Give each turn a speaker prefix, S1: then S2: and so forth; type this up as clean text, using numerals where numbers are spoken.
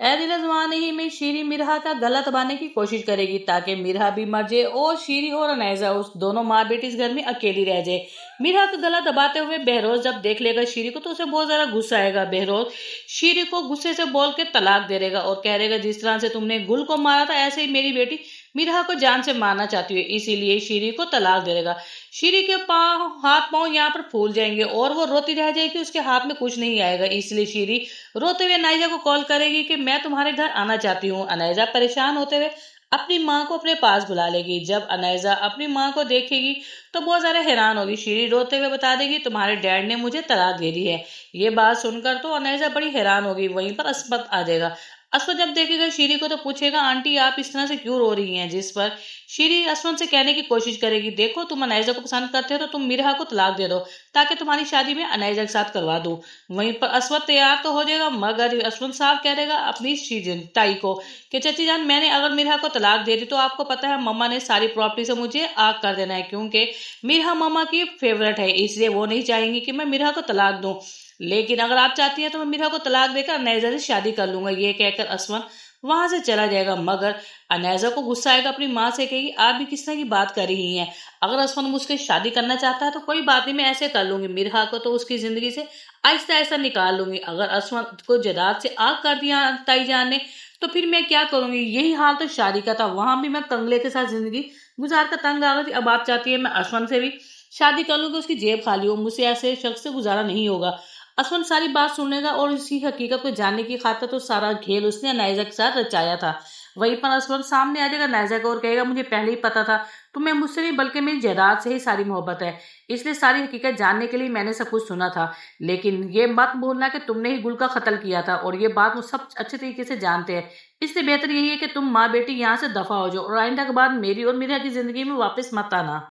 S1: ए दिल जमाने ही में शीरी मिरहा का गला दबाने की कोशिश करेगी ताकि मिरहा भी मर जाए और शीरी और अनैजा उस दोनों माँ बेटी इस घर में अकेली रह जाए। मिरहा का गला दबाते हुए बहरोज जब देख लेगा शीरी को तो उसे बहुत ज्यादा गुस्सा आएगा। बहरोज शीरी को गुस्से से बोल के तलाक दे देगा और कह देगा जिस तरह से तुमने गुल को मारा था ऐसे ही मेरी बेटी मिरहा को जान से मारना चाहती है, इसीलिए शीरी को तलाक दे देगा। शीरी के पाँव हाथ पाँव यहाँ पर फूल जाएंगे और वो रोती रह जाएगी, उसके हाथ में कुछ नहीं आएगा। इसलिए शीरी रोते हुए अनाइजा को कॉल करेगी कि मैं तुम्हारे घर आना चाहती हूँ। अनाइजा परेशान होते हुए अपनी माँ को अपने पास बुला लेगी। जब अनाइजा अपनी माँ को देखेगी तो बहुत ज्यादा हैरान होगी। शीरी रोते हुए बता देगी तुम्हारे डैड ने मुझे तलाक दे दी है। ये बात सुनकर तो अनाइजा बड़ी हैरान होगी। वहीं पर अस्मत आ जाएगा। अस्मत जब देखेगा शीरी को तो पूछेगा आंटी आप इस तरह से क्यों रो रही हैं, जिस पर शीरी अस्मत से कहने की कोशिश करेगी देखो तुम अनाइजा को पसंद करते हो तो तुम मिरहा को तलाक दे दो ताकि तुम्हारी शादी में अनाइजा के साथ करवा दूं। वहीं पर अस्मत तैयार तो हो जाएगा मगर अस्मत साहब कह देगा अपनी ताई को कि चाची जान मैंने अगर मिरहा को तलाक दे दी तो आपको पता है मम्मा ने सारी प्रॉपर्टी से मुझे आग कर देना है, क्योंकि मिरहा मम्मा की फेवरेट है इसलिए वो नहीं चाहेंगी कि मैं मिरहा को तलाक दूं। लेकिन अगर आप चाहती हैं तो मैं मिरहा को तलाक देकर अनैजा से शादी कर लूंगा। ये कहकर असमत वहां से चला जाएगा मगर अनैजा को गुस्सा आएगा, अपनी माँ से कहेगी आप भी किस तरह की बात कर रही हैं, अगर असमत मुझसे शादी करना चाहता है तो कोई बात नहीं मैं ऐसे कर लूंगी, मिरहा को तो उसकी जिंदगी से आहिस्ता आहिस्ता निकाल लूंगी। अगर असमत को जदाद से आग कर दिया ताई जान ने तो फिर मैं क्या करूंगी। यही हाल तो शादी का था, वहां भी मैं कंगले के साथ जिंदगी गुजार कर तंग आ गई थी। अब आप चाहती है मैं असमत से भी शादी कर लूंगी, उसकी जेब खाली हो, मुझसे ऐसे शख्स से गुजारा नहीं होगा। असमन सारी बात सुनेगा और इसी हकीकत को जानने की खातिर तो सारा खेल उसने नायजा के साथ रचाया था। वहीं पर असमन सामने आ जाएगा नायजा को और कहेगा मुझे पहले ही पता था तुम्हें मुझसे नहीं बल्कि मेरी जायदाद से ही सारी मोहब्बत है, इसलिए सारी हकीकत जानने के लिए मैंने सब कुछ सुना था। लेकिन ये मत बोलना कि तुमने ही गुल का कत्ल किया था, और ये बात वो सब अच्छे तरीके से जानते हैं। इसलिए बेहतर यही है कि तुम माँ बेटी यहाँ से दफा हो जाओ और आइंदा के बाद मेरी और मीरा की जिंदगी में वापस मत आना।